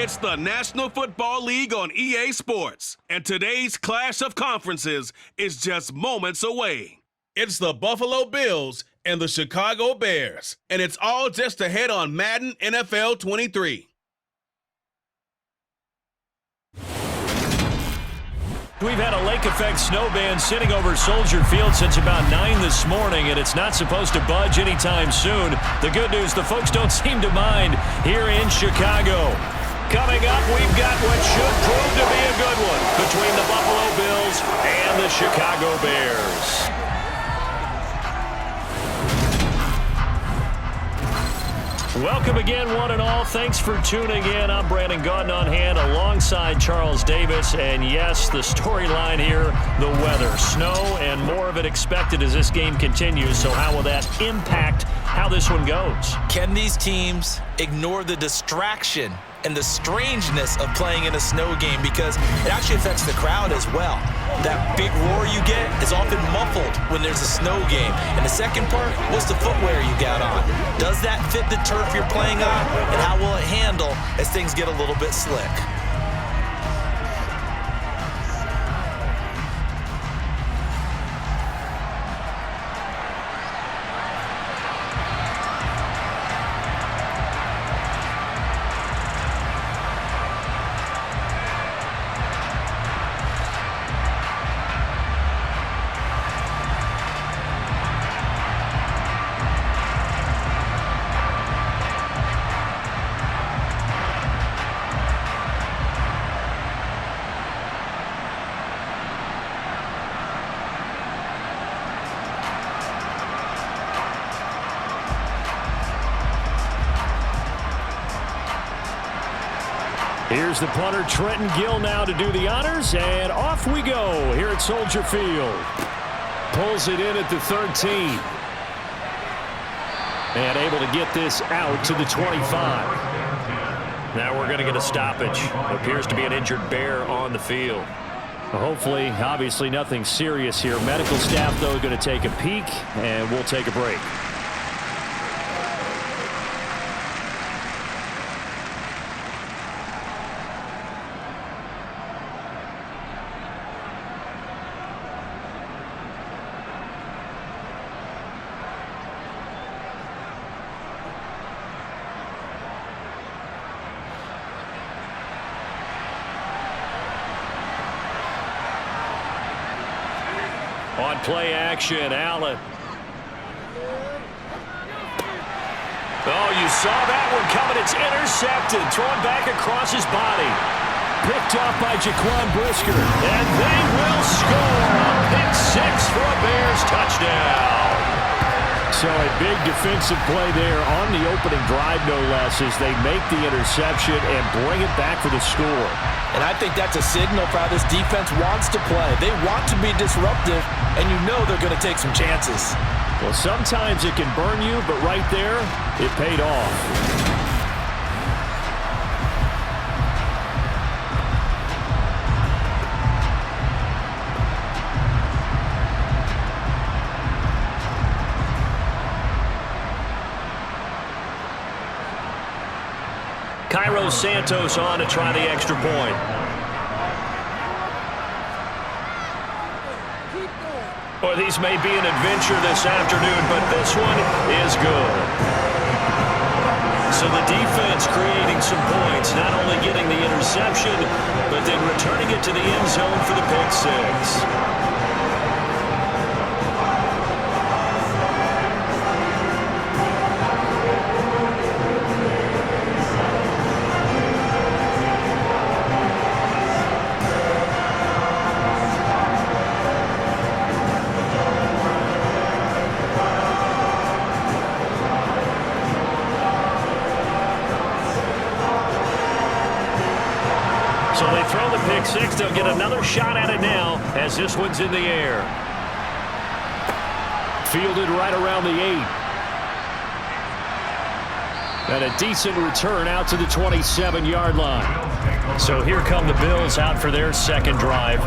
It's the National Football League on EA Sports, and today's clash of conferences is just moments away. It's the Buffalo Bills and the Chicago Bears, and it's all just ahead on Madden NFL 23. We've had a lake effect snow band sitting over Soldier Field since about 9 this morning, and it's not supposed to budge anytime soon. The good news, the folks don't seem to mind here in Chicago. Coming up, we've got what should prove to be a good one between the Buffalo Bills and the Chicago Bears. Welcome again, one and all. Thanks for tuning in. I'm Brandon Gautin on hand alongside Charles Davis. And yes, the storyline here, the weather. Snow and more of it expected as this game continues. So how will that impact how this one goes? Can these teams ignore the distraction and the strangeness of playing in a snow game, because it actually affects the crowd as well? That big roar you get is often muffled when there's a snow game. And the second part, what's the footwear you got on? Does that fit the turf you're playing on? And how will it handle as things get a little bit slick? Here's the punter, Trenton Gill, now to do the honors, and off we go here at Soldier Field. Pulls it in at the 13. And able to get this out to the 25. Now we're going to get a stoppage. Appears to be an injured Bear on the field. Hopefully, obviously nothing serious here. Medical staff, though, going to take a peek, and we'll take a break. On play action, Allen. Oh, you saw that one coming. It's intercepted. Thrown back across his body. Picked off by Jaquan Brisker. And they will score. A pick six for a Bears touchdown. So a big defensive play there on the opening drive, no less, as they make the interception and bring it back for the score. And I think that's a signal for how this defense wants to play. They want to be disruptive, and you know they're going to take some chances. Well, sometimes it can burn you, but right there, it paid off. Cairo Santos on to try the extra point. Or these may be an adventure this afternoon, but this one is good. So the defense creating some points, not only getting the interception, but then returning it to the end zone for the pick six. So they throw the pick six. They'll get another shot at it now as this one's in the air. Fielded right around the 8. And a decent return out to the 27-yard line. So here come the Bills out for their second drive.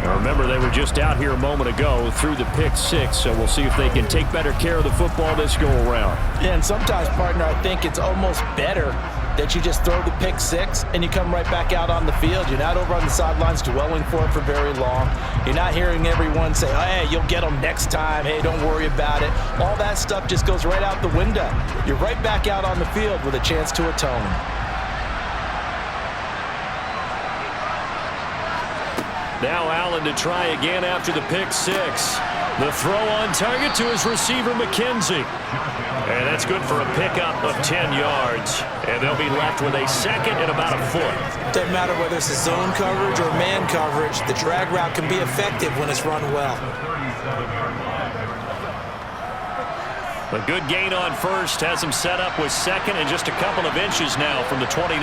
Now remember, they were just out here a moment ago through the pick six, so we'll see if they can take better care of the football this go-around. Yeah, and sometimes, partner, I think it's almost better that you just throw the pick six and you come right back out on the field. You're not over on the sidelines dwelling for it for very long. You're not hearing everyone say, oh, hey, you'll get them next time. Hey, don't worry about it. All that stuff just goes right out the window. You're right back out on the field with a chance to atone. Now Allen to try again after the pick six. The throw on target to his receiver, McKenzie. And that's good for a pickup of 10 yards. And they'll be left with a second and about a foot. Doesn't matter whether it's a zone coverage or man coverage, the drag route can be effective when it's run well. A good gain on first has him set up with second and just a couple of inches now from the 29.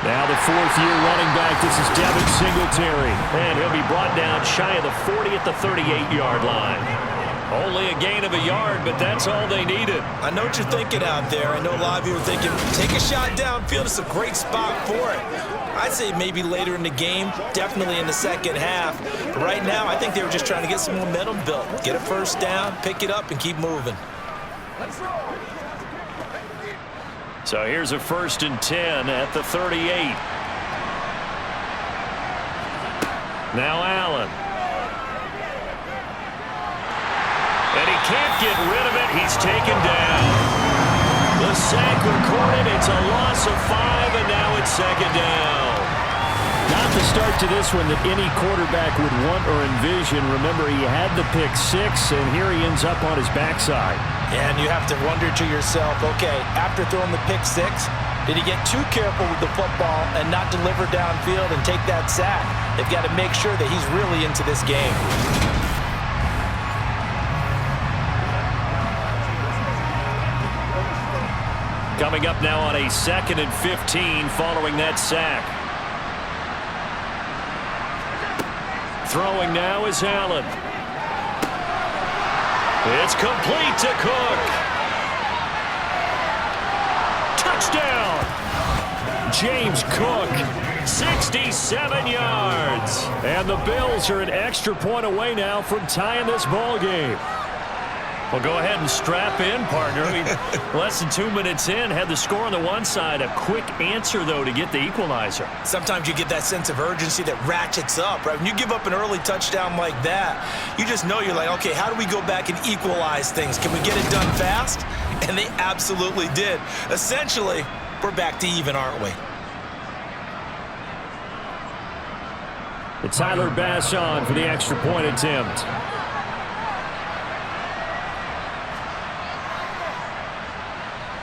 Now the fourth-year running back, this is Devin Singletary. And he'll be brought down shy of the 40 at the 38-yard line. Only a gain of a yard, but that's all they needed. I know what you're thinking out there. I know a lot of you are thinking, take a shot downfield. It's a great spot for it. I'd say maybe later in the game, definitely in the second half. But right now, I think they were just trying to get some momentum built. Get a first down, pick it up, and keep moving. So here's a 1st and 10 at the 38. Now Allen. And he can't get rid of it. He's taken down. The sack recorded. It's a loss of 5, and now it's second down. Not the start to this one that any quarterback would want or envision. Remember, he had the pick six, and here he ends up on his backside. And you have to wonder to yourself, okay, after throwing the pick six, did he get too careful with the football and not deliver downfield and take that sack? They've got to make sure that he's really into this game. Coming up now on a 2nd and 15 following that sack. Throwing now is Allen. It's complete to Cook. Touchdown! James Cook, 67 yards. And the Bills are an extra point away now from tying this ball game. Well, go ahead and strap in, partner. Less than 2 minutes in, had the score on the one side. A quick answer, though, to get the equalizer. Sometimes you get that sense of urgency that ratchets up, right? When you give up an early touchdown like that, you just know you're like, okay, how do we go back and equalize things? Can we get it done fast? And they absolutely did. Essentially, we're back to even, aren't we? It's Tyler Bass on for the extra point attempt.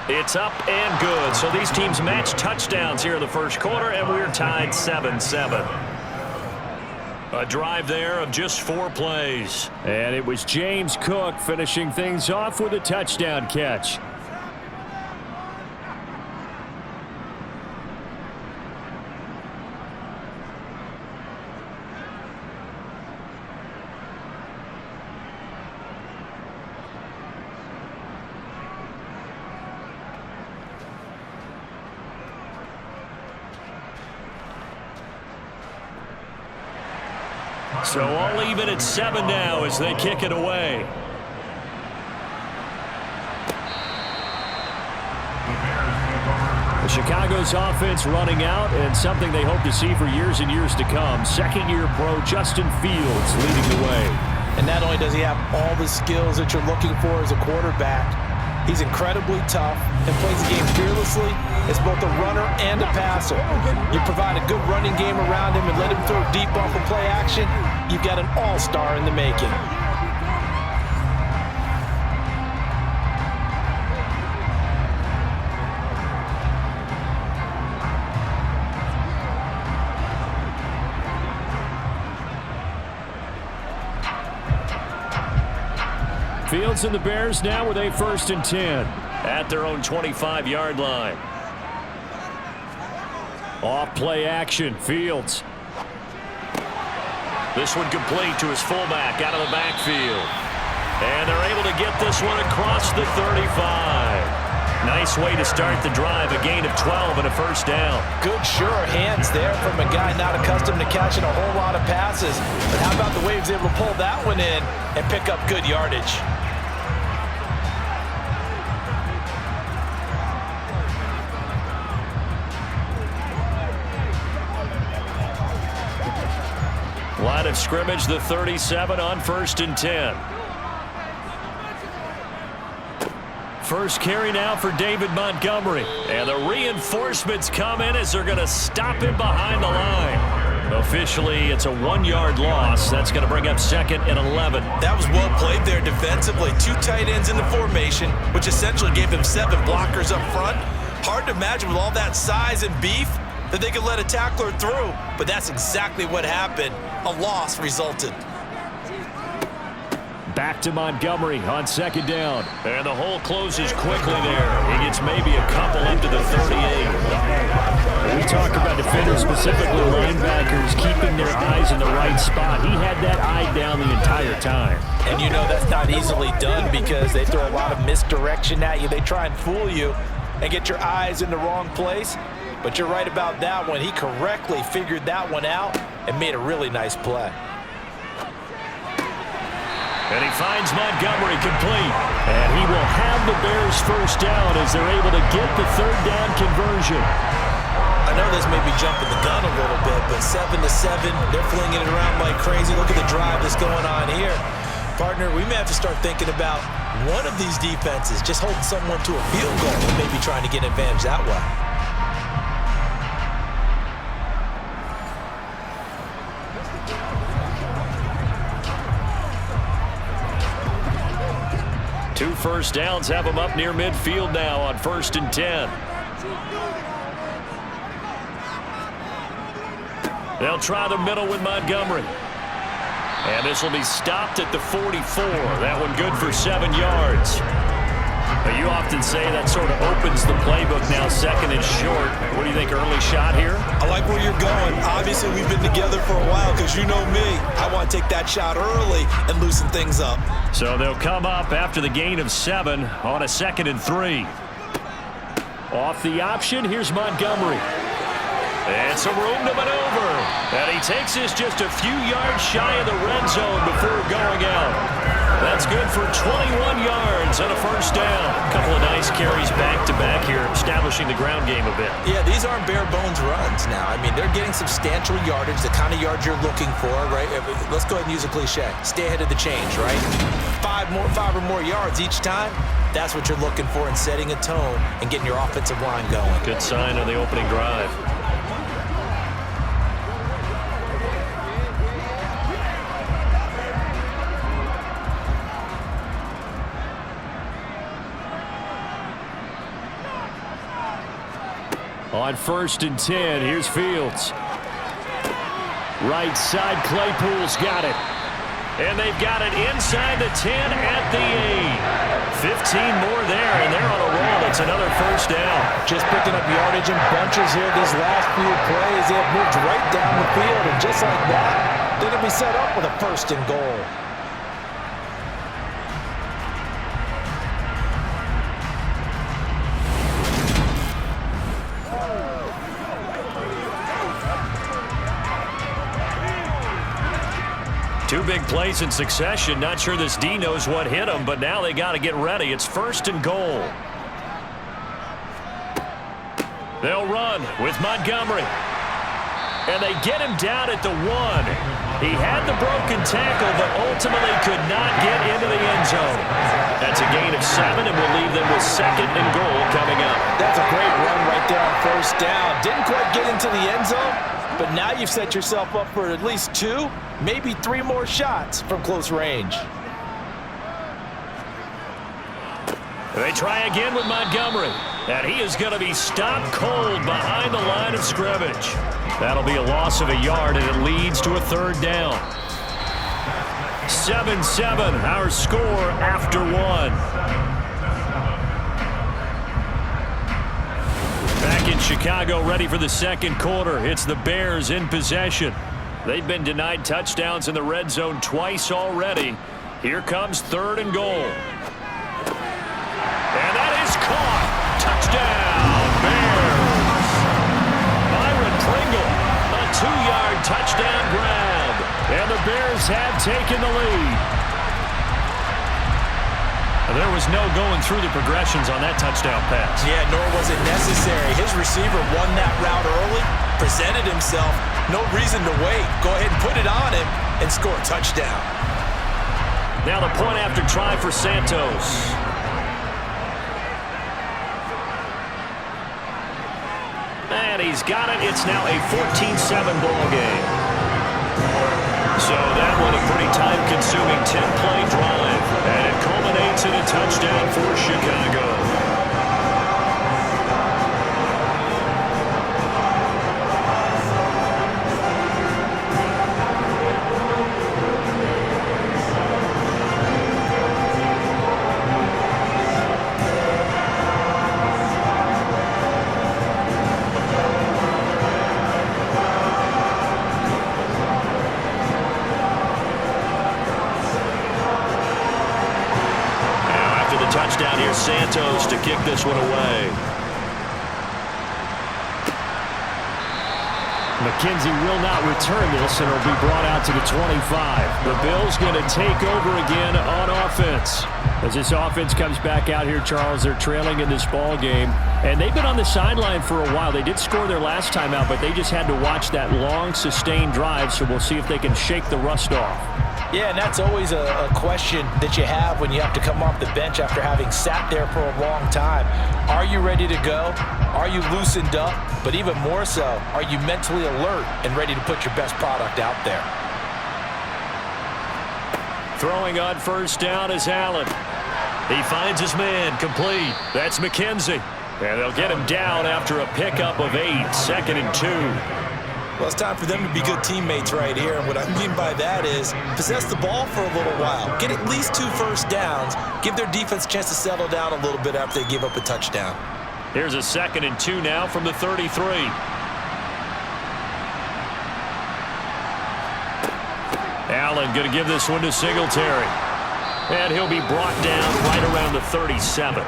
It's up and good. So these teams match touchdowns here in the first quarter, and we're tied 7-7. A drive there of just 4 plays. And it was James Cook finishing things off with a touchdown catch. So all even at 7 now as they kick it away. Chicago's offense running out, and something they hope to see for years and years to come. Second-year pro Justin Fields leading the way. And not only does he have all the skills that you're looking for as a quarterback, he's incredibly tough and plays the game fearlessly as both a runner and a passer. You provide a good running game around him and let him throw deep off of play action, you've got an all-star in the making. Fields and the Bears now with a 1st and 10 at their own 25-yard line. Off play action, Fields. This one complete to his fullback out of the backfield. And they're able to get this one across the 35. Nice way to start the drive, a gain of 12 and a 1st down. Good, sure hands there from a guy not accustomed to catching a whole lot of passes. But how about the way he was able to pull that one in and pick up good yardage? Line of scrimmage, the 37 on 1st and 10. First carry now for David Montgomery. And the reinforcements come in as they're going to stop him behind the line. Officially, it's a 1-yard loss. That's going to bring up 2nd and 11. That was well played there defensively. 2 tight ends in the formation, which essentially gave him 7 blockers up front. Hard to imagine with all that size and beef that they could let a tackler through. But that's exactly what happened. A loss resulted. Back to Montgomery on 2nd down. And the hole closes quickly there. He gets maybe a couple up to the 38. We talk about defenders, specifically linebackers, keeping their eyes in the right spot. He had that eye down the entire time. And you know that's not easily done because they throw a lot of misdirection at you. They try and fool you and get your eyes in the wrong place. But you're right about that one. He correctly figured that one out and made a really nice play. And he finds Montgomery complete. And he will have the Bears first down as they're able to get the 3rd down conversion. I know this may be jumping the gun a little bit, but 7-7, they're flinging it around like crazy. Look at the drive that's going on here. Partner, we may have to start thinking about one of these defenses just holding someone to a field goal and maybe trying to get an advantage that way. Two first downs have them up near midfield now on 1st and 10. They'll try the middle with Montgomery. And this will be stopped at the 44. That one good for 7 yards. But you often say that sort of opens the playbook now, 2nd and short. What do you think, early shot here? I like where you're going. Obviously, we've been together for a while because you know me. I want to take that shot early and loosen things up. So they'll come up after the gain of 7 on a 2nd and 3. Off the option, here's Montgomery. And some room to maneuver. And he takes this just a few yards shy of the red zone before going out. That's good for 21 yards and a first down. A couple of nice carries back-to-back here, establishing the ground game a bit. Yeah, these aren't bare-bones runs now. I mean, they're getting substantial yardage, the kind of yards you're looking for, right? Let's go ahead and use a cliche. Stay ahead of the change, right? 5 or more yards each time. That's what you're looking for in setting a tone and getting your offensive line going. Good sign on the opening drive. On 1st and 10, here's Fields. Right side, Claypool's got it. And they've got it inside the 10 at the 8. 15 more there, and they're on a roll. It's another first down. Just picking up yardage in bunches here these last few plays. They have moved right down the field, and just like that, they're going to be set up with a 1st and goal. Two big plays in succession. Not sure this D knows what hit him, but now they got to get ready. It's 1st and goal. They'll run with Montgomery. And they get him down at the 1. He had the broken tackle, but ultimately could not get into the end zone. That's a gain of 7, and we'll leave them with 2nd and goal coming up. That's a great run right there on 1st down. Didn't quite get into the end zone, but now you've set yourself up for at least 2, maybe 3 more shots from close range. They try again with Montgomery. And he is going to be stopped cold behind the line of scrimmage. That'll be a loss of a yard, and it leads to a 3rd down. 7-7, our score after 1. Back in Chicago, ready for the 2nd quarter. It's the Bears in possession. They've been denied touchdowns in the red zone twice already. Here comes 3rd and goal. And that is caught. Touchdown, Bears. Byron Pringle, a 2-yard touchdown grab. And the Bears have taken the lead. There was no going through the progressions on that touchdown pass. Yeah, nor was it necessary. His receiver won that route early, presented himself, No reason to wait. Go ahead and put it on him and score a touchdown. Now the point after try for Santos. And he's got it. It's now a 14-7 ball game. So that one a pretty time-consuming 10-play drive. And it culminates in a touchdown for Chicago. Touchdown here, Santos to kick this one away. McKenzie will not return this, and it'll be brought out to the 25. The Bills going to take over again on offense. As this offense comes back out here, Charles, they're trailing in this ball game. And they've been on the sideline for a while. They did score their last time out, but they just had to watch that long, sustained drive, so we'll see if they can shake the rust off. Yeah, and that's always a question that you have when you have to come off the bench after having sat there for a long time. Are you ready to go? Are you loosened up? But even more so, are you mentally alert and ready to put your best product out there? Throwing on first down is Allen. He finds his man, complete. That's McKenzie. And they'll get him down after a pickup of 8, 2nd and 2. Well, it's time for them to be good teammates right here. And what I mean by that is possess the ball for a little while. Get at least 2 first downs. Give their defense a chance to settle down a little bit after they give up a touchdown. Here's a 2nd and 2 now from the 33. Allen going to give this one to Singletary. And he'll be brought down right around the 37.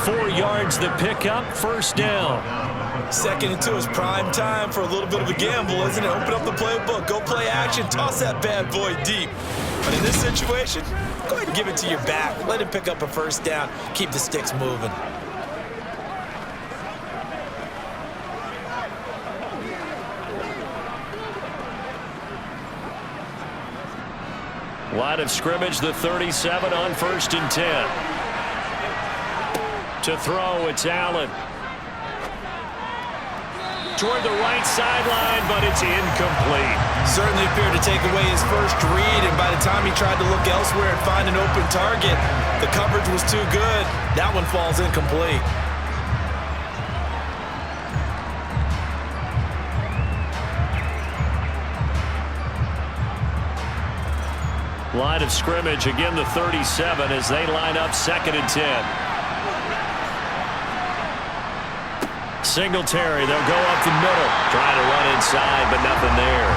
4 yards the pickup, first down. 2nd and 2 is prime time for a little bit of a gamble, isn't it? Open up the playbook, go play action, toss that bad boy deep. But in this situation, go ahead and give it to your back. Let him pick up a first down, keep the sticks moving. Line of scrimmage, the 37 on 1st and 10. To throw, it's Allen. Toward the right sideline, but it's incomplete. Certainly appeared to take away his first read, and by the time he tried to look elsewhere and find an open target, the coverage was too good. That one falls incomplete. Line of scrimmage, again the 37 as they line up 2nd and 10. Singletary, they'll go up the middle. Trying to run inside, but nothing there.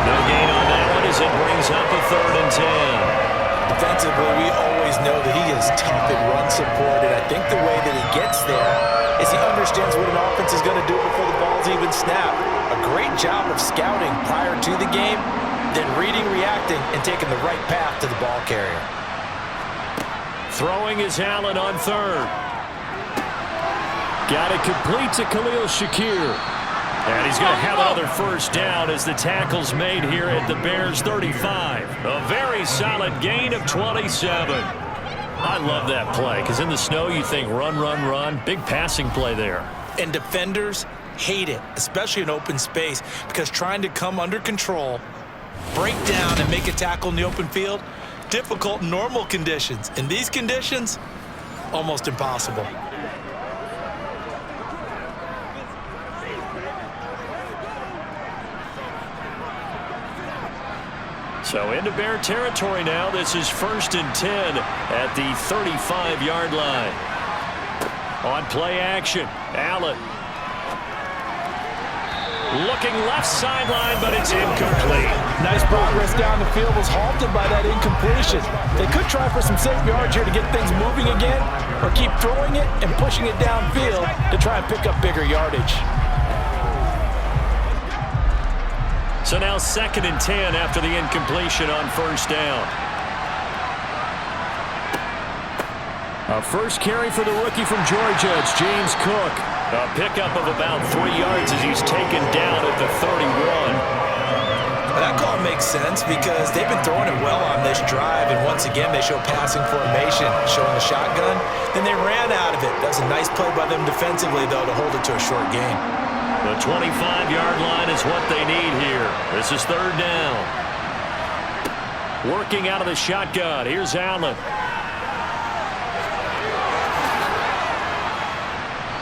No gain on that one as it brings up a 3rd and 10. Defensively, we always know that he is tough in run support, and I think the way that he gets there is he understands what an offense is going to do before the ball's even snapped. A great job of scouting prior to the game, then reading, reacting, and taking the right path to the ball carrier. Throwing is Allen on 3rd. Got it complete to Khalil Shakir. And he's going to have another first down as the tackle's made here at the Bears' 35. A very solid gain of 27. I love that play because in the snow you think run, run, run. Big passing play there. And defenders hate it, especially in open space, because trying to come under control, break down, and make a tackle in the open field, difficult in normal conditions. In these conditions, almost impossible. So into Bear territory now. This is 1st and 10 at the 35-yard line. On play action, Allen. Looking left sideline, but it's incomplete. Nice progress down the field, was halted by that incompletion. They could try for some safe yards here to get things moving again, or keep throwing it and pushing it downfield to try and pick up bigger yardage. So now 2nd and 10 after the incompletion on first down. A first carry for the rookie from Georgia. It's James Cook. A pickup of about 3 yards as he's taken down at the 31. That call makes sense because they've been throwing it well on this drive, and once again they show passing formation, showing the shotgun. Then they ran out of it. That was a nice play by them defensively, though, to hold it to a short game. The 25-yard line is what they need here. This is third down. Working out of the shotgun. Here's Allen.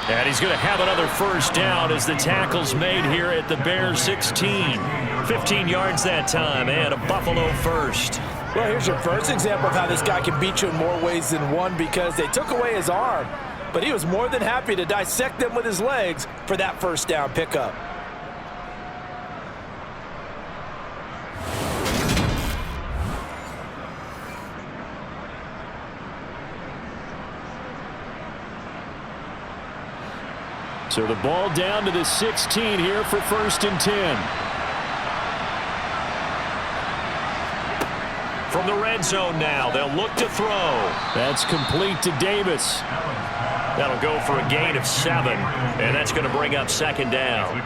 And he's going to have another first down as the tackle's made here at the Bears 16. 15 yards that time, and a Buffalo first. Well, here's your first example of how this guy can beat you in more ways than one, because they took away his arm, but he was more than happy to dissect them with his legs for that first down pickup. So the ball down to the 16 here for 1st and 10. From the red zone now, they'll look to throw. That's complete to Davis. That'll go for a gain of 7, and that's going to bring up 2nd down.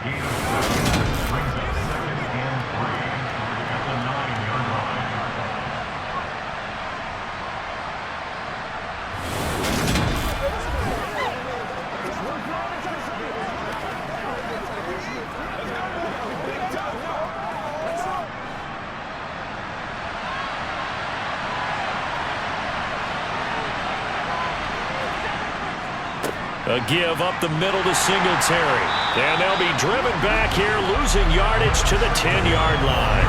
A give up the middle to Singletary. And they'll be driven back here, losing yardage to the 10-yard line.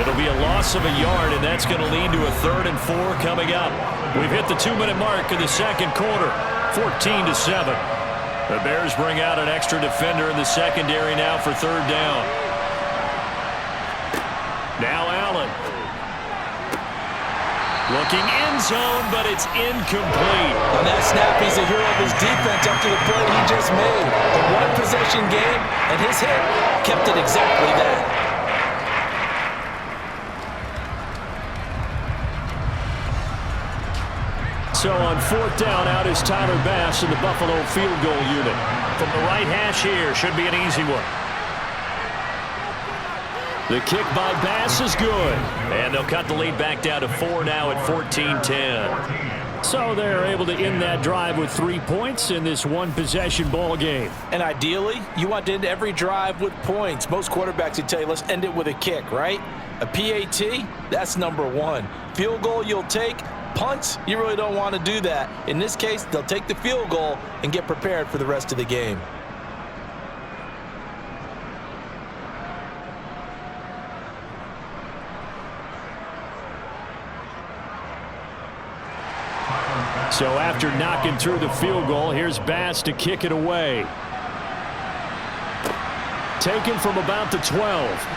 It'll be a loss of a yard, and that's going to lead to a 3rd and 4 coming up. We've hit the 2-minute mark of the second quarter, 14-7. The Bears bring out an extra defender in the secondary now for 3rd down. Now Allen. Looking end zone, but it's incomplete. On that snap, he's a hero of his defense up to the play he just made. A one-possession game, and his hit kept it exactly that. So on 4th down, out is Tyler Bass in the Buffalo field goal unit. From the right hash here, should be an easy one. The kick by Bass is good. And they'll cut the lead back down to 4 now at 14-10. So they're able to end that drive with 3 points in this one-possession ball game. And ideally, you want to end every drive with points. Most quarterbacks would tell you, let's end it with a kick, right? A PAT, that's number 1. Field goal you'll take. Punts, you really don't want to do that. In this case, they'll take the field goal and get prepared for the rest of the game. So after knocking through the field goal, here's Bass to kick it away. Taken from about the 12.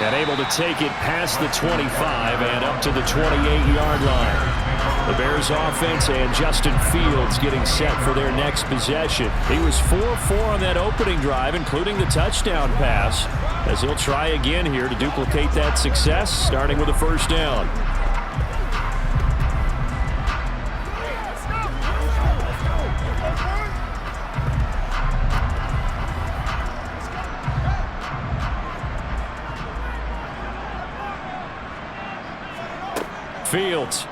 And able to take it past the 25 and up to the 28-yard line. The Bears offense and Justin Fields getting set for their next possession. He was 4-4 on that opening drive, including the touchdown pass, as he'll try again here to duplicate that success, starting with a first down. Fields.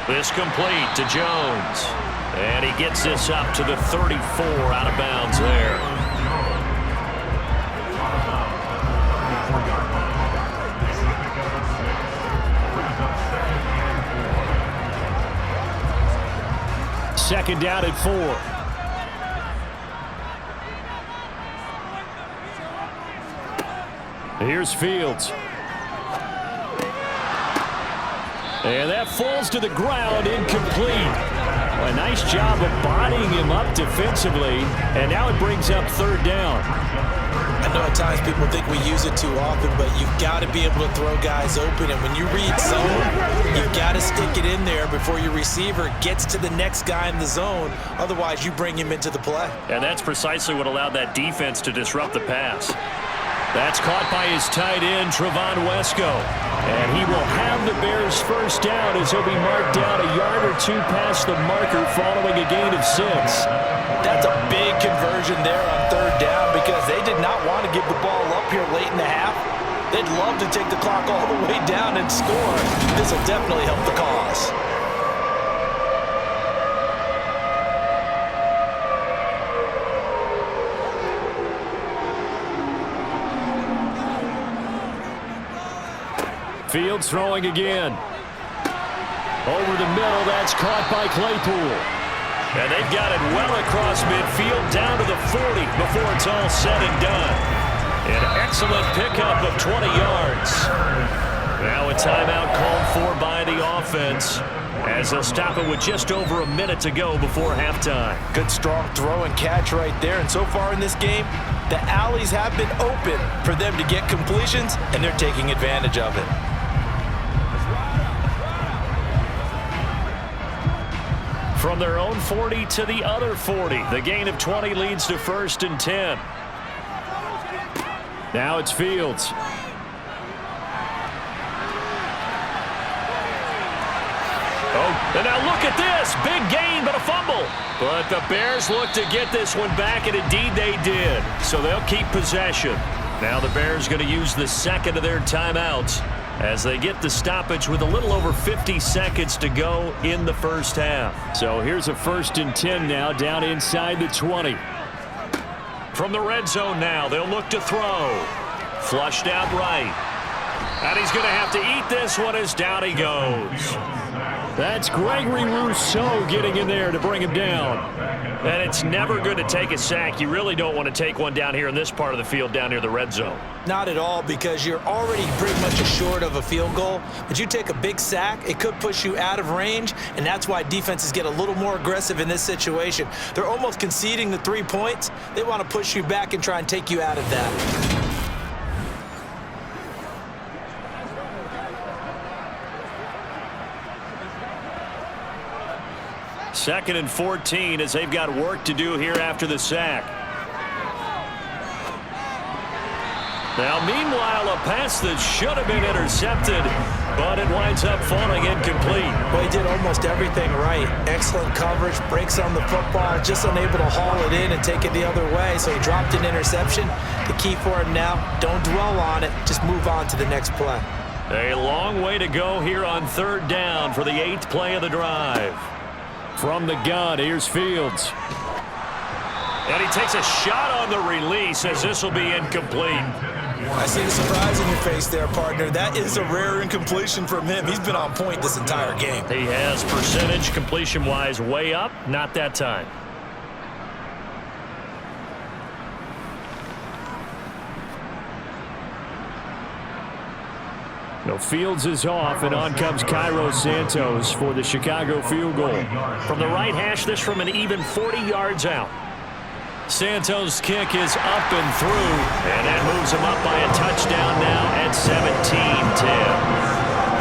This complete to Jones. And he gets this up to the 34 out of bounds there. Second down at 4. Here's Fields. And that falls to the ground, incomplete. A nice job of bodying him up defensively, and now it brings up 3rd down. I know at times people think we use it too often, but you've got to be able to throw guys open, and when you read zone, you've got to stick it in there before your receiver gets to the next guy in the zone. Otherwise, you bring him into the play. And that's precisely what allowed that defense to disrupt the pass. That's caught by his tight end, Trevon Wesco. And he will have the Bears first down as he'll be marked down a yard or two past the marker following a gain of 6. That's a big conversion there on third down because they did not want to give the ball up here late in the half. They'd love to take the clock all the way down and score. This will definitely help the cause. Fields throwing again. Over the middle, that's caught by Claypool. And they've got it well across midfield down to the 40 before it's all said and done. An excellent pickup of 20 yards. Now a timeout called for by the offense as they'll stop it with just over a minute to go before halftime. Good strong throw and catch right there. And so far in this game, the alleys have been open for them to get completions, and they're taking advantage of it. From their own 40 to the other 40. The gain of 20 leads to 1st and 10. Now it's Fields. Oh, and now look at this. Big gain, but a fumble. But the Bears look to get this one back, and indeed they did. So they'll keep possession. Now the Bears going to use the second of their timeouts as they get the stoppage with a little over 50 seconds to go in the first half. So here's a 1st and 10 now down inside the 20. From the red zone now, they'll look to throw. Flushed out right. And he's going to have to eat this one as down he goes. That's Gregory Rousseau getting in there to bring him down. And it's never good to take a sack. You really don't want to take one down here in this part of the field down near the red zone. Not at all, because you're already pretty much assured of a field goal. But you take a big sack, it could push you out of range, and that's why defenses get a little more aggressive in this situation. They're almost conceding the 3 points. They want to push you back and try and take you out of that. 2nd and 14 as they've got work to do here after the sack. Now, meanwhile, a pass that should have been intercepted, but it winds up falling incomplete. Well, he did almost everything right. Excellent coverage, breaks on the football, just unable to haul it in and take it the other way, so he dropped an interception. The key for him now, don't dwell on it, just move on to the next play. A long way to go here on 3rd down for the 8th play of the drive. From the gun, here's Fields. And he takes a shot on the release as this will be incomplete. I see the surprise in your face there, partner. That is a rare incompletion from him. He's been on point this entire game. He has percentage completion-wise way up, not that time. No, Fields is off, and on comes Cairo Santos for the Chicago field goal. From the right hash, this from an even 40 yards out. Santos' kick is up and through, and that moves him up by a touchdown now at 17-10.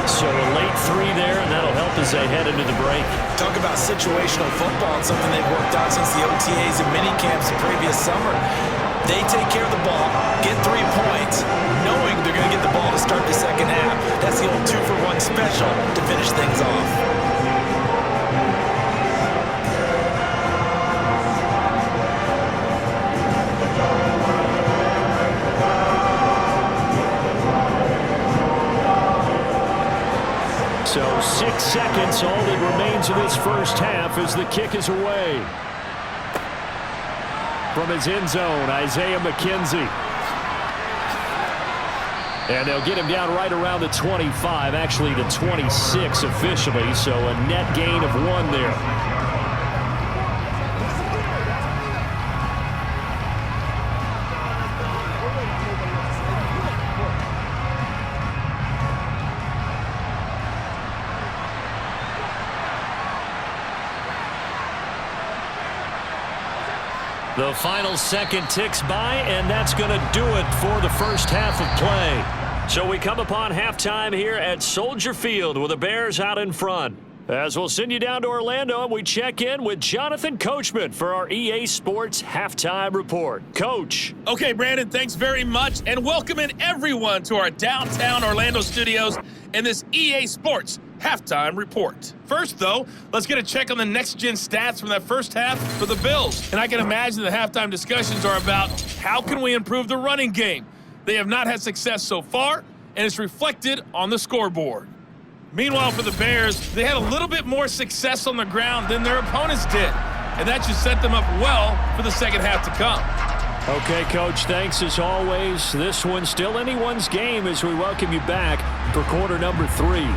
So a late 3 there, and that'll help as they head into the break. Talk about situational football, and something they've worked out since the OTAs and minicamps the previous summer. They take care of the ball, get 3 points, knowing they're going to get the ball to start the second half. That's the old 2-for-1 special to finish things off. So 6 seconds, all that remains of this first half as the kick is away. From his end zone, Isaiah McKenzie. And they'll get him down right around the 25, actually the 26 officially, so a net gain of 1 there. The final second ticks by, and that's going to do it for the first half of play. So we come upon halftime here at Soldier Field with the Bears out in front. As we'll send you down to Orlando, and we check in with Jonathan Coachman for our EA Sports Halftime Report. Coach. Okay, Brandon, thanks very much, and welcoming everyone to our downtown Orlando studios and this EA Sports Halftime Report. First, though, let's get a check on the next-gen stats from that first half for the Bills. And I can imagine the halftime discussions are about how can we improve the running game. They have not had success so far, and it's reflected on the scoreboard. Meanwhile, for the Bears, they had a little bit more success on the ground than their opponents did, and that should set them up well for the second half to come. Okay, Coach, thanks as always. This one's still anyone's game as we welcome you back for quarter number 3.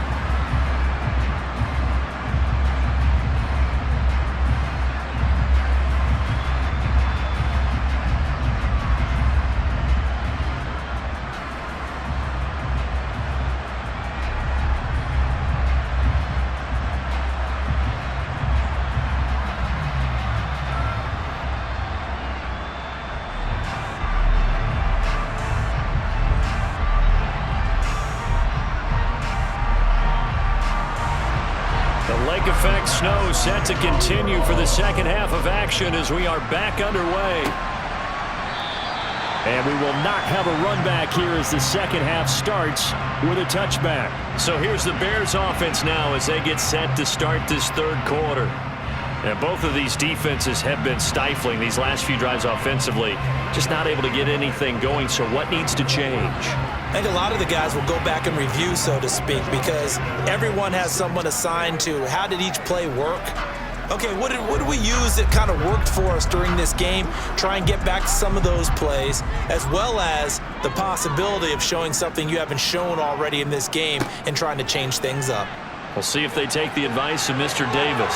Lake effect snow set to continue for the second half of action as we are back underway. And we will not have a run back here as the second half starts with a touchback. So here's the Bears offense now as they get set to start this third quarter. And both of these defenses have been stifling these last few drives offensively. Just not able to get anything going. So what needs to change? I think a lot of the guys will go back and review, so to speak, because everyone has someone assigned to how did each play work. Okay, what did we use that kind of worked for us during this game? Try and get back to some of those plays, as well as the possibility of showing something you haven't shown already in this game and trying to change things up. We'll see if they take the advice of Mr. Davis.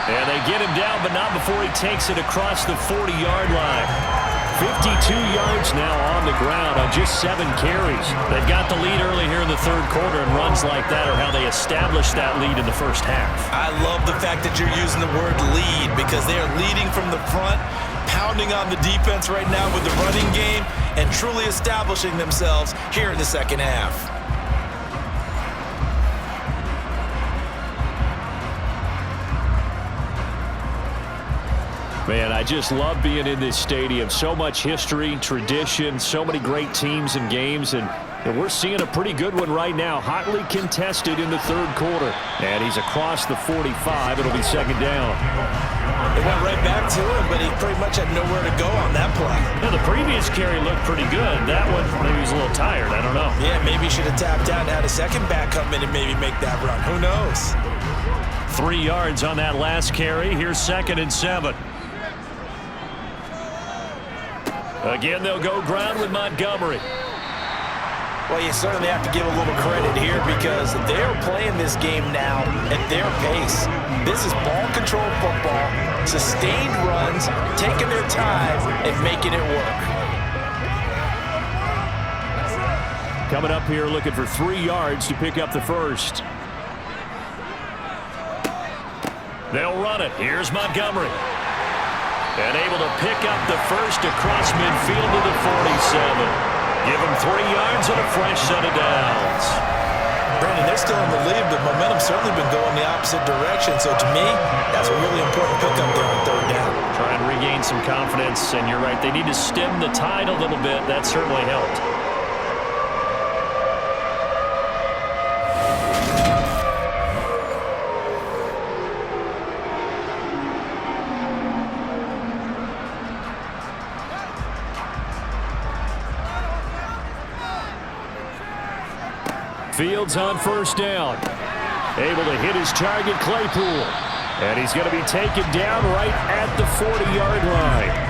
And they get him down, but not before he takes it across the 40-yard line. 52 yards now on the ground on just 7 carries. They've got the lead early here in the third quarter, and runs like that are how they established that lead in the first half. I love the fact that you're using the word lead because they are leading from the front, pounding on the defense right now with the running game, and truly establishing themselves here in the second half. Man, I just love being in this stadium. So much history, tradition, so many great teams and games, and we're seeing a pretty good one right now. Hotly contested in the third quarter. And he's across the 45. It'll be second down. It went right back to him, but he pretty much had nowhere to go on that play. Yeah, the previous carry looked pretty good. That one, maybe he was a little tired. I don't know. Yeah, maybe he should have tapped out and had a second back come in and maybe make that run. Who knows? 3 yards on that last carry. Here's 2nd and 7. Again, they'll go ground with Montgomery. Well, you certainly have to give a little credit here because they're playing this game now at their pace. This is ball control football, sustained runs, taking their time and making it work. Coming up here looking for 3 yards to pick up the first. They'll run it. Here's Montgomery. And able to pick up the first across midfield to the 47. Give him 3 yards and a fresh set of downs. Brandon, they're still in the lead, but momentum's certainly been going the opposite direction. So to me, that's a really important pickup there on third down. Try and regain some confidence, and you're right. They need to stem the tide a little bit. That certainly helped. Fields on first down. Able to hit his target, Claypool. And he's going to be taken down right at the 40-yard line.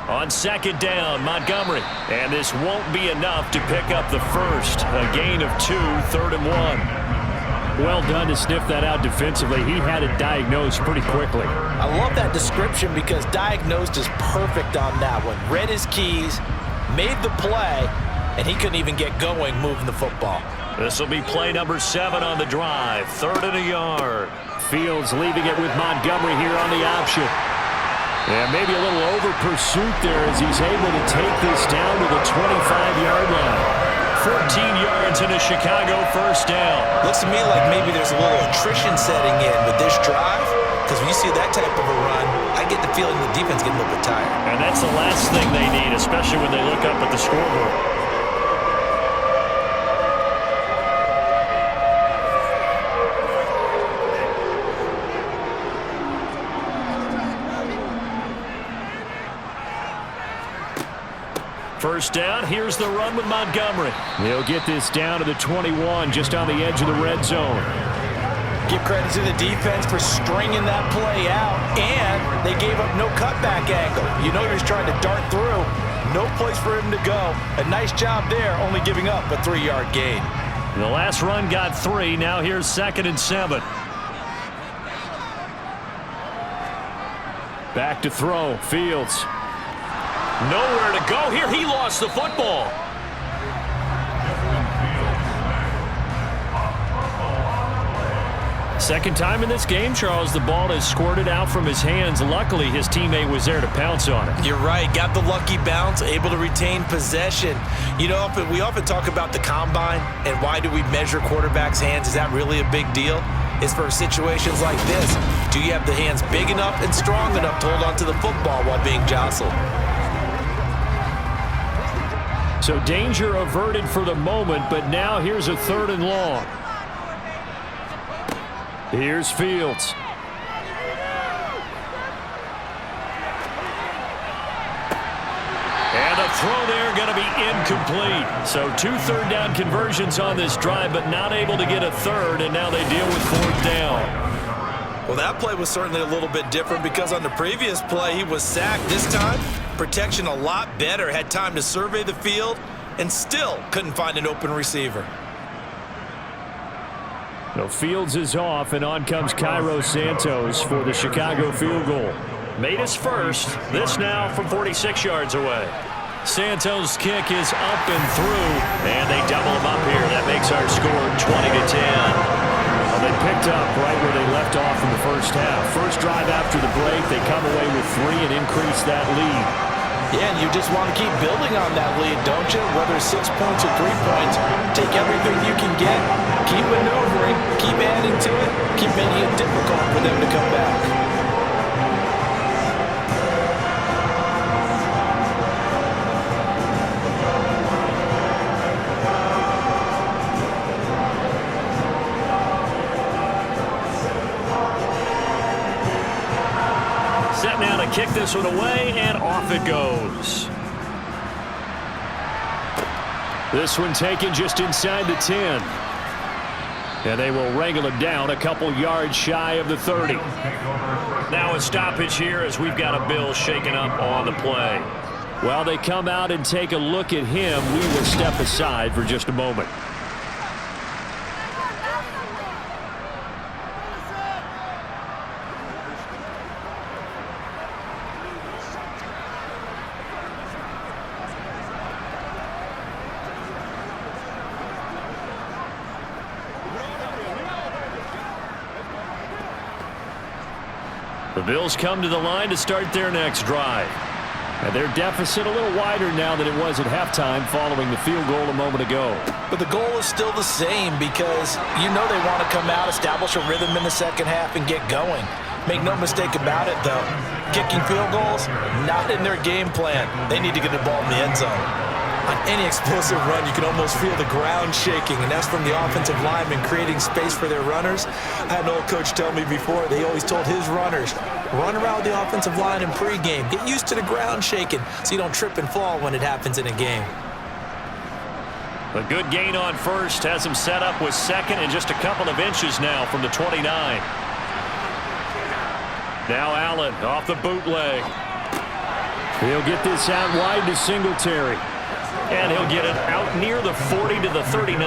On second down, Montgomery. And this won't be enough to pick up the first. A gain of 2, 3rd and 1. Well done to sniff that out defensively. He had it diagnosed pretty quickly. I love that description because diagnosed is perfect on that one. Read his keys, made the play, and he couldn't even get going moving the football. This will be play number 7 on the drive. 3rd and a yard. Fields leaving it with Montgomery here on the option. Yeah, maybe a little over pursuit there as he's able to take this down to the 25-yard line. 14 yards in a Chicago first down. Looks to me like maybe there's a little attrition setting in with this drive, because when you see that type of a run, I get the feeling the defense getting a little bit tired. And that's the last thing they need, especially when they look up at the scoreboard. First down, here's the run with Montgomery. He'll get this down to the 21, just on the edge of the red zone. Give credit to the defense for stringing that play out, and they gave up no cutback angle. You know he's trying to dart through. No place for him to go. A nice job there, only giving up a 3-yard gain. The last run got 3. Now here's 2nd and 7. Back to throw. Fields. Nowhere to go here. He lost the football. Second time in this game, Charles, the ball has squirted out from his hands. Luckily, his teammate was there to pounce on it. You're right. Got the lucky bounce, able to retain possession. You know, we often talk about the combine and why do we measure quarterbacks' hands. Is that really a big deal? It's for situations like this. Do you have the hands big enough and strong enough to hold on to the football while being jostled? So danger averted for the moment, but now here's a 3rd and long. Here's Fields. And a throw there going to be incomplete. So 2 third-down conversions on this drive, but not able to get a third, and now they deal with 4th down. Well, that play was certainly a little bit different because on the previous play, he was sacked. This time, protection a lot better. Had time to survey the field and still couldn't find an open receiver. No, Fields is off, and on comes Cairo Santos for the Chicago field goal. Made his first. This now from 46 yards away. Santos' kick is up and through, and they double him up here. That makes our score 20-10. Well, they picked up right where they left off in the first half. First drive after the break, they come away with 3 and increase that lead. Yeah, and you just want to keep building on that lead, don't you? Whether it's 6 points or 3 points, take everything you can get, keep maneuvering, keep adding to it, keep making it difficult for them to come back. Set now to kick this one away, and off it goes. This one taken just inside the 10. And they will wrangle it down a couple yards shy of the 30. Now a stoppage here as we've got a Bill shaken up on the play. While they come out and take a look at him, we will step aside for just a moment. The Bills come to the line to start their next drive. And their deficit a little wider now than it was at halftime following the field goal a moment ago. But the goal is still the same because you know they want to come out, establish a rhythm in the second half, and get going. Make no mistake about it, though. Kicking field goals, not in their game plan. They need to get the ball in the end zone. On any explosive run, you can almost feel the ground shaking, and that's from the offensive linemen creating space for their runners. I had an old coach tell me before, they always told his runners, run around the offensive line in pregame. Get used to the ground shaking so you don't trip and fall when it happens in a game. A good gain on first has him set up with 2nd and just a couple of inches now from the 29. Now Allen off the bootleg. He'll get this out wide to Singletary. And he'll get it out near the 40 to the 39.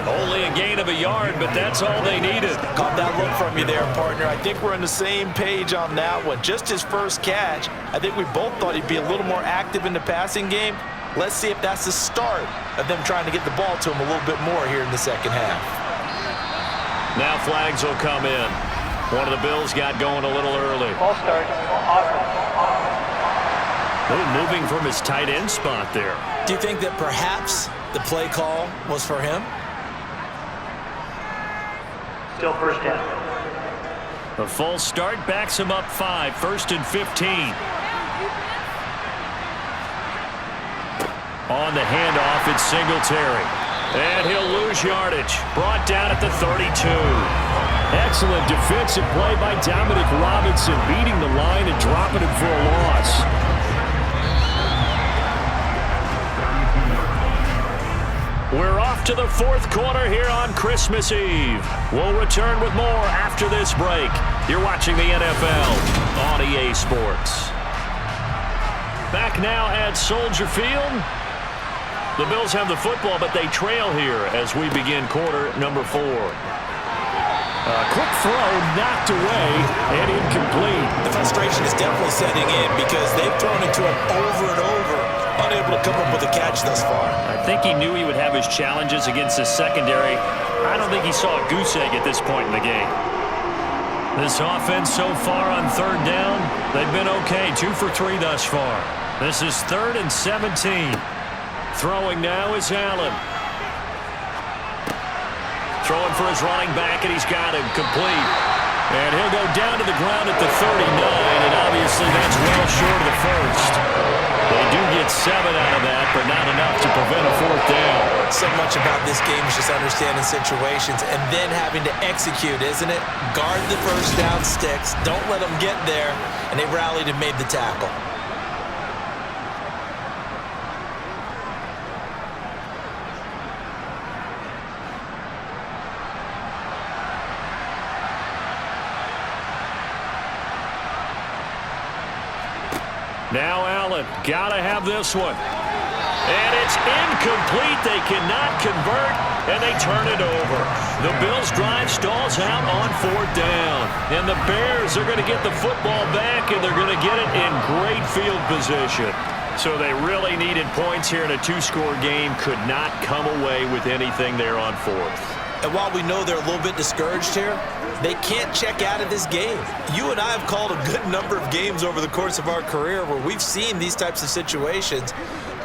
Only a gain of a yard, but that's all they needed. Caught that look from you there, partner. I think we're on the same page on that one. Just his first catch. I think we both thought he'd be a little more active in the passing game. Let's see if that's the start of them trying to get the ball to him a little bit more here in the second half. Now flags will come in. One of the Bills got going a little early. Ball start. Moving from his tight end spot there. Do you think that perhaps the play call was for him? Still first down. A full start backs him up 5, 1st and 15. On the handoff, it's Singletary. And he'll lose yardage. Brought down at the 32. Excellent defensive play by Dominic Robinson, beating the line and dropping him for a loss. We're off to the fourth quarter here on Christmas Eve. We'll return with more after this break. You're watching the NFL on EA Sports. Back now at Soldier Field. The Bills have the football, but they trail here as we begin quarter number 4. A quick throw knocked away and incomplete. The frustration is definitely setting in because they've thrown it to him over and over, unable to come up with a catch thus far. I think he knew he would have his challenges against the secondary. I don't think he saw a goose egg at this point in the game. This offense so far on 3rd down, they've been okay. 2 for 3 thus far. This is 3rd and 17. Throwing now is Allen. Throwing for his running back, and he's got him complete. And he'll go down to the ground at the 39, and obviously that's well short of the first. They do get 7 out of that, but not enough to prevent a 4th down. So much about this game is just understanding situations and then having to execute, isn't it? Guard the first down sticks. Don't let them get there. And they rallied and made the tackle. Now Allen, gotta have this one. And it's incomplete. They cannot convert, and they turn it over. The Bills' drive stalls out on 4th down. And the Bears are going to get the football back, and they're going to get it in great field position. So they really needed points here in a 2-score game. Could not come away with anything there on 4th. And while we know they're a little bit discouraged here, they can't check out of this game. You and I have called a good number of games over the course of our career where we've seen these types of situations.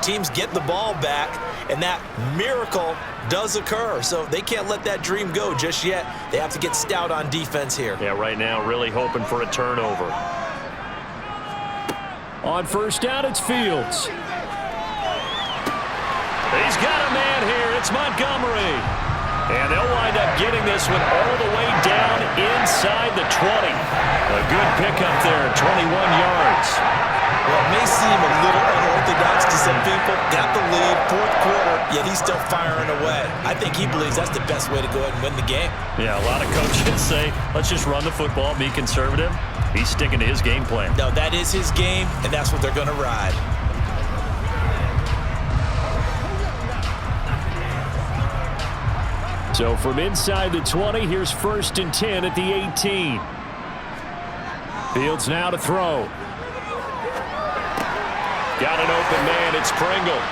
Teams get the ball back, and that miracle does occur. So they can't let that dream go just yet. They have to get stout on defense here. Yeah, right now really hoping for a turnover. On 1st down, it's Fields. He's got a man here. It's Montgomery. And they'll wind up getting this one all the way down inside the 20. A good pickup there, 21 yards. Well, it may seem a little unorthodox to some people. Got the lead, 4th quarter, yet he's still firing away. I think he believes that's the best way to go ahead and win the game. Yeah, a lot of coaches say, let's just run the football, be conservative. He's sticking to his game plan. No, that is his game, and that's what they're going to ride. So from inside the 20, here's 1st and 10 at the 18. Fields now to throw. Got an open man, it's Pringle.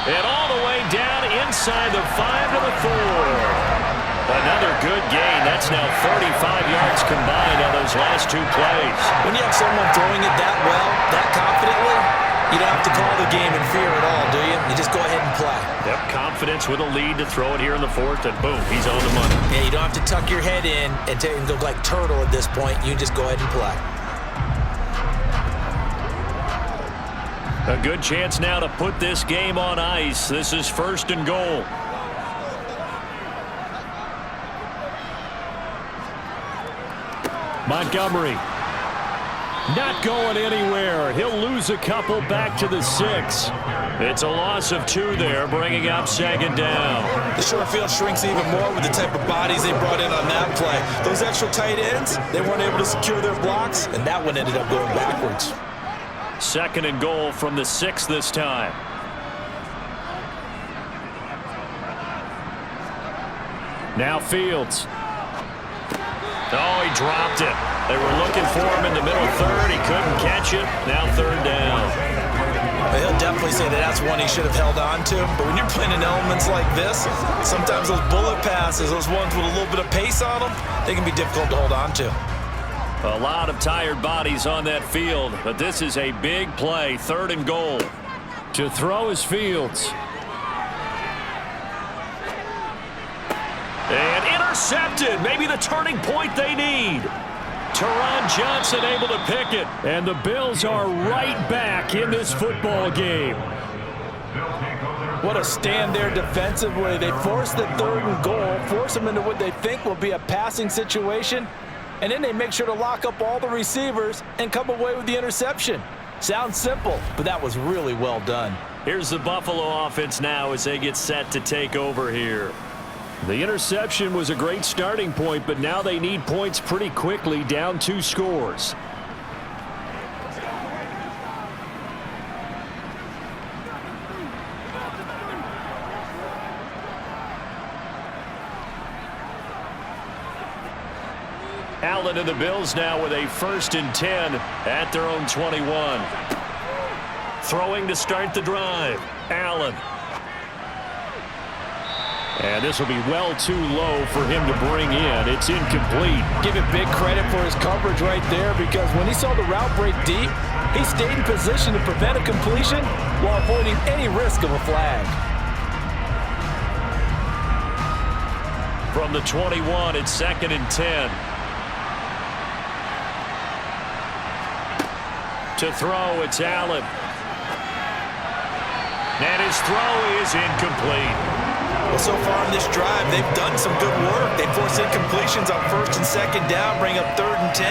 And all the way down inside the 5 to the 4. Another good gain. That's now 35 yards combined on those last 2 plays. When you have someone throwing it that well, that confidently, you don't have to call the game in fear at all, do you? You just go ahead and play. Yep, confidence with a lead to throw it here in the 4th, and boom, he's on the money. Yeah, you don't have to tuck your head in and go like turtle at this point. You just go ahead and play. A good chance now to put this game on ice. This is 1st and goal. Montgomery. Not going anywhere. He'll lose a couple back to the 6. It's a loss of 2 there, bringing up 2nd down. The short field shrinks even more with the type of bodies they brought in on that play. Those extra tight ends, they weren't able to secure their blocks, and that one ended up going backwards. 2nd and goal from the 6 this time. Now Fields. Oh, he dropped it. They were looking for him in the middle 3rd. He couldn't catch it. Now 3rd down. He'll definitely definitely say that that's one he should have held on to. But when you're playing in elements like this, sometimes those bullet passes, those ones with a little bit of pace on them, they can be difficult to hold on to. A lot of tired bodies on that field, but this is a big play, 3rd and goal. To throw is Fields. And intercepted, maybe the turning point they need. Teron Johnson able to pick it. And the Bills are right back in this football game. What a stand there defensively. They force the 3rd and goal, force them into what they think will be a passing situation, and then they make sure to lock up all the receivers and come away with the interception. Sounds simple, but that was really well done. Here's the Buffalo offense now as they get set to take over here. The interception was a great starting point, but now they need points pretty quickly, down 2 scores. Allen and the Bills now with a 1st and 10 at their own 21. Throwing to start the drive. Allen. And this will be well too low for him to bring in. It's incomplete. Give it big credit for his coverage right there, because when he saw the route break deep, he stayed in position to prevent a completion while avoiding any risk of a flag. From the 21, it's 2nd and 10. To throw, it's Allen. And his throw is incomplete. Well, so far in this drive, they've done some good work. They force incompletions on 1st and 2nd down, bring up 3rd and 10.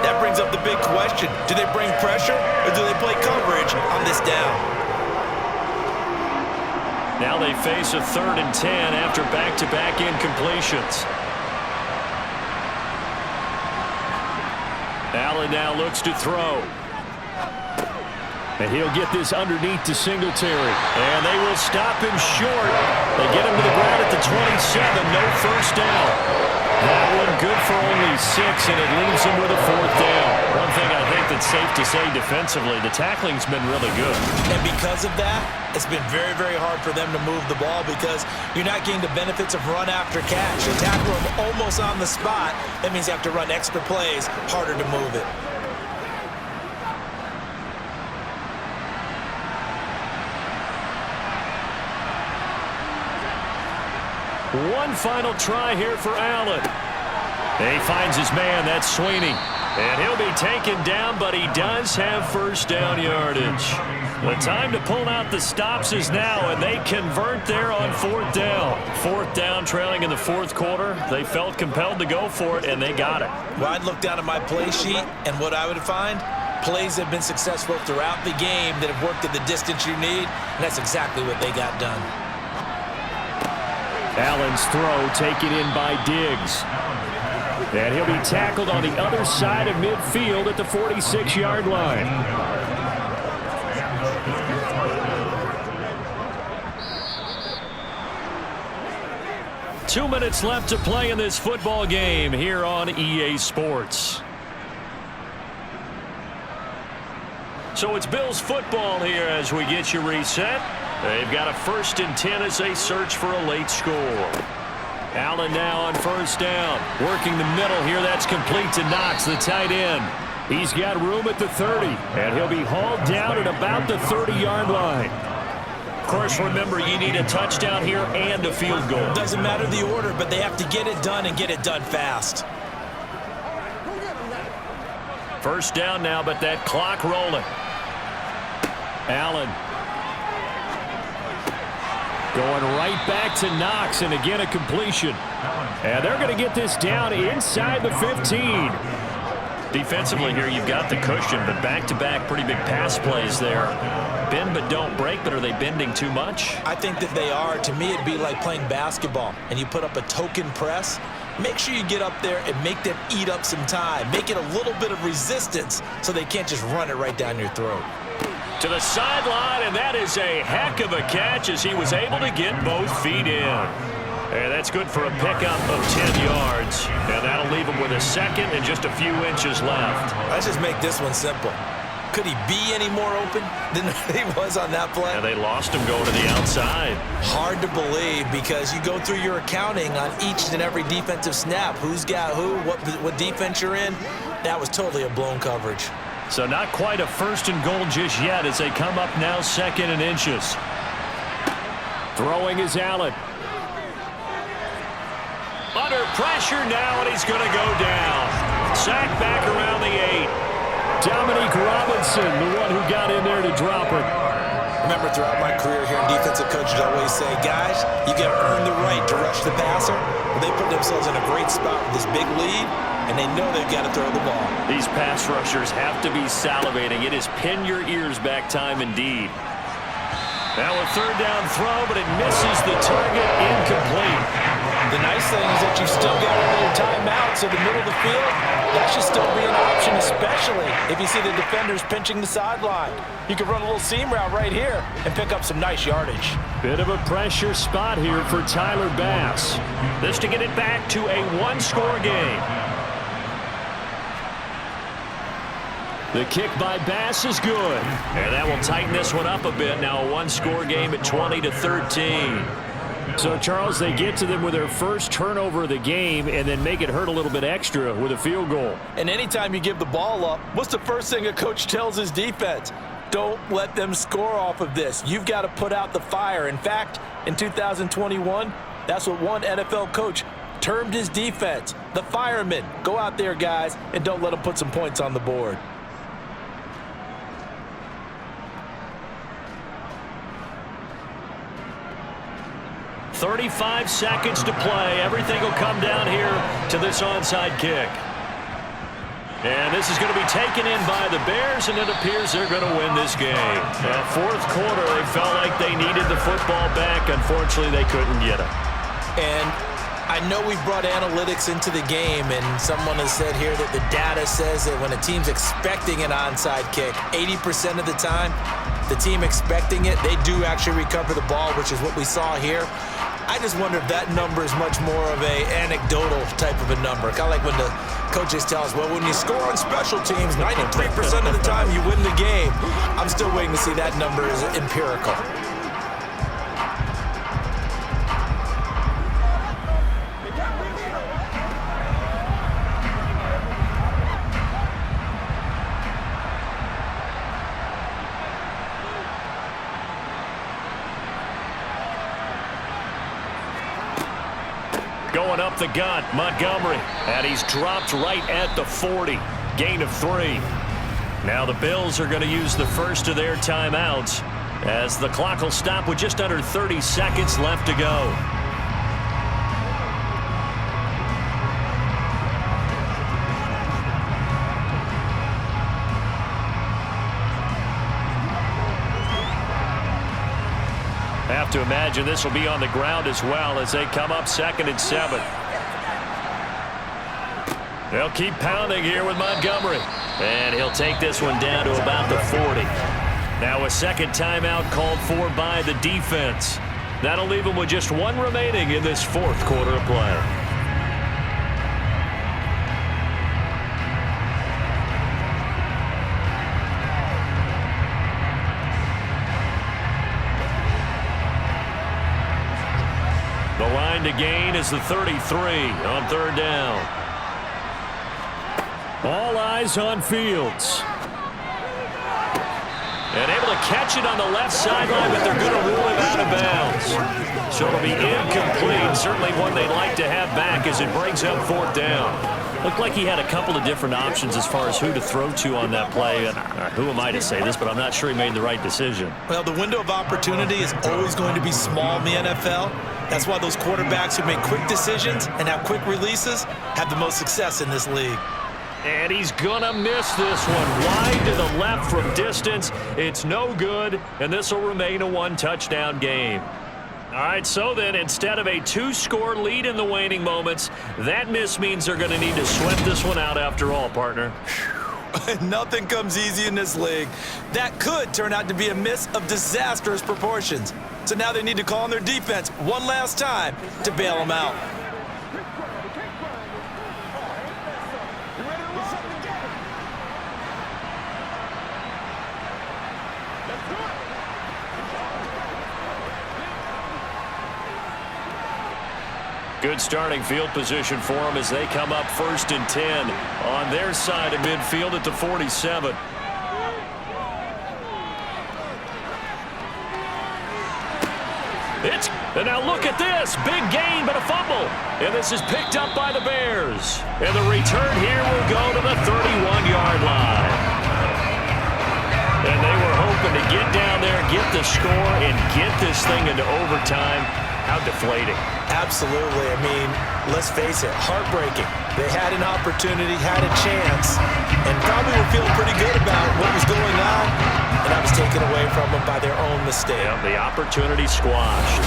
That brings up the big question. Do they bring pressure, or do they play coverage on this down? Now they face a 3rd and 10 after back-to-back incompletions. Allen now looks to throw. And he'll get this underneath to Singletary. And they will stop him short. They get him to the ground at the 27. No 1st down. That one good for only 6, and it leaves him with a 4th down. One thing I think that's safe to say defensively, the tackling's been really good. And because of that, it's been very, very hard for them to move the ball, because you're not getting the benefits of run after catch. They tackle him almost on the spot. That means you have to run extra plays, harder to move it. One final try here for Allen. He finds his man, that's Sweeney. And he'll be taken down, but he does have 1st down yardage. The time to pull out the stops is now, and they convert there on 4th down. 4th down, trailing in the 4th quarter. They felt compelled to go for it, and they got it. Well, I'd look down at my play sheet, and what I would find, plays have been successful throughout the game that have worked at the distance you need, and that's exactly what they got done. Allen's throw taken in by Diggs. And he'll be tackled on the other side of midfield at the 46-yard line. Two minutes left to play in this football game here on EA Sports. So it's Bills football here as we get you reset. They've got a 1st and 10 as they search for a late score. Allen now on 1st down. Working the middle here. That's complete to Knox, the tight end. He's got room at the 30, and he'll be hauled down at about the 30-yard line. Of course, remember, you need a touchdown here and a field goal. Doesn't matter the order, but they have to get it done and get it done fast. 1st down now, but that clock rolling. Allen. Going right back to Knox, and again a completion. And they're going to get this down inside the 15. Defensively here, you've got the cushion, but back-to-back pretty big pass plays there. Bend but don't break, but are they bending too much? I think that they are. To me, it'd be like playing basketball, and you put up a token press. Make sure you get up there and make them eat up some time. Make it a little bit of resistance so they can't just run it right down your throat. To the sideline, and that is a heck of a catch as he was able to get both feet in. And that's good for a pickup of 10 yards. And that'll leave him with a 2nd and just a few inches left. Let's just make this one simple. Could he be any more open than he was on that play? And they lost him going to the outside. Hard to believe because you go through your accounting on each and every defensive snap. Who's got who, what defense you're in. That was totally a blown coverage. So not quite a first and goal just yet as they come up now 2nd and inches. Throwing is Allen. Under pressure now, and he's going to go down. Sacked back around the 8. Dominique Robinson, the one who got in there to drop it. Remember, throughout my career here, defensive coaches always say, guys, you got to earn the right to rush the passer. Well, they put themselves in a great spot with this big lead, and they know they've got to throw the ball. These pass rushers have to be salivating. It is pin your ears back time indeed. Now a 3rd down throw, but it misses the target, incomplete. The nice thing is that you've still got a little timeout, so the middle of the field, that should still be an option, especially if you see the defenders pinching the sideline. You can run a little seam route right here and pick up some nice yardage. Bit of a pressure spot here for Tyler Bass. This to get it back to a 1-score game. The kick by Bass is good. And that will tighten this one up a bit. Now a 1-score game at 20-13. So, Charles, they get to them with their first turnover of the game and then make it hurt a little bit extra with a field goal. And anytime you give the ball up, what's the first thing a coach tells his defense? Don't let them score off of this. You've got to put out the fire. In fact, in 2021, that's what one NFL coach termed his defense, the firemen. Go out there, guys, and don't let them put some points on the board. "35 seconds to play. Everything will come down here to this onside kick. And this is going to be taken in by the Bears, and it appears they're going to win this game. Now, 4th quarter, they felt like they needed the football back. Unfortunately, they couldn't get it. And I know we brought analytics into the game, and someone has said here that the data says that when a team's expecting an onside kick, 80% of the time, the team expecting it, they do actually recover the ball, which is what we saw here. I just wonder if that number is much more of a anecdotal type of a number. Kind of like when the coaches tell us, well, when you score on special teams, 93% of the time you win the game. I'm still waiting to see that number is empirical. Going up the gut, Montgomery. And he's dropped right at the 40. Gain of 3. Now the Bills are going to use the first of their timeouts as the clock will stop with just under 30 seconds left to go. Have to imagine this will be on the ground as well as they come up 2nd and 7. They'll keep pounding here with Montgomery. And he'll take this one down to about the 40. Now a second timeout called for by the defense. That'll leave them with just 1 remaining in this 4th quarter of play. The line to gain is the 33 on 3rd down. All eyes on Fields. And able to catch it on the left sideline, but they're going to rule it out of bounds. So it'll be incomplete. Certainly one they'd like to have back as it brings up 4th down. Looked like he had a couple of different options as far as who to throw to on that play. And who am I to say this, but I'm not sure he made the right decision. Well, the window of opportunity is always going to be small in the NFL. That's why those quarterbacks who make quick decisions and have quick releases have the most success in this league. And he's going to miss this one. Wide to the left from distance. It's no good, and this will remain a 1-touchdown game. All right, so then instead of a 2-score lead in the waning moments, that miss means they're going to need to sweat this one out after all, partner. Nothing comes easy in this league. That could turn out to be a miss of disastrous proportions. So now they need to call on their defense one last time to bail them out. Good starting field position for them as they come up 1st and 10 on their side of midfield at the 47. And now look at this. Big gain, but a fumble. And this is picked up by the Bears. And the return here will go to the 31-yard line. And they were hoping to get down there, get the score, and get this thing into overtime. How deflating. Absolutely. I mean, let's face it, heartbreaking. They had an opportunity, had a chance, and probably were feeling pretty good about what was going on, and that was taken away from them by their own mistake. Yeah, the opportunity squashed.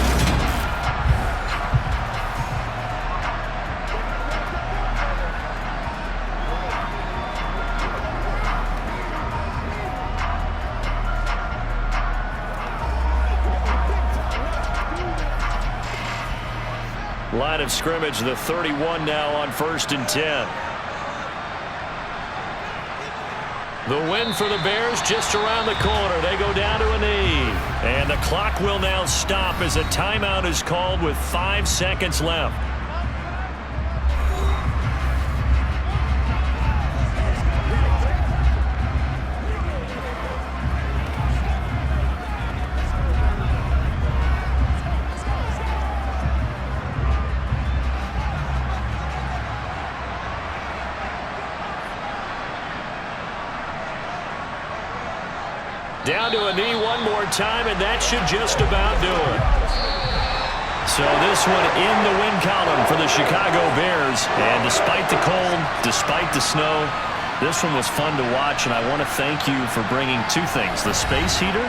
Line of scrimmage, the 31 now on 1st and 10. The win for the Bears just around the corner. They go down to a knee. And the clock will now stop as a timeout is called with 5 seconds left. Down to a knee one more time, and that should just about do it. So this one in the win column for the Chicago Bears. And despite the cold, despite the snow, this one was fun to watch, and I want to thank you for bringing 2 things, the space heater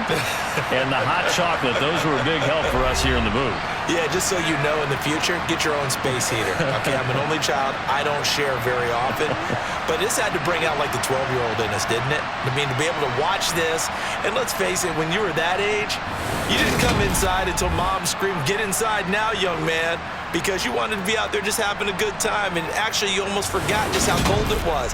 and the hot chocolate. Those were a big help for us here in the booth. Yeah, just so you know, in the future, get your own space heater. Okay, I'm an only child. I don't share very often. But this had to bring out, like, the 12-year-old in us, didn't it? I mean, to be able to watch this, and let's face it, when you were that age, you didn't come inside until Mom screamed, "Get inside now, young man," because you wanted to be out there just having a good time, and actually you almost forgot just how cold it was.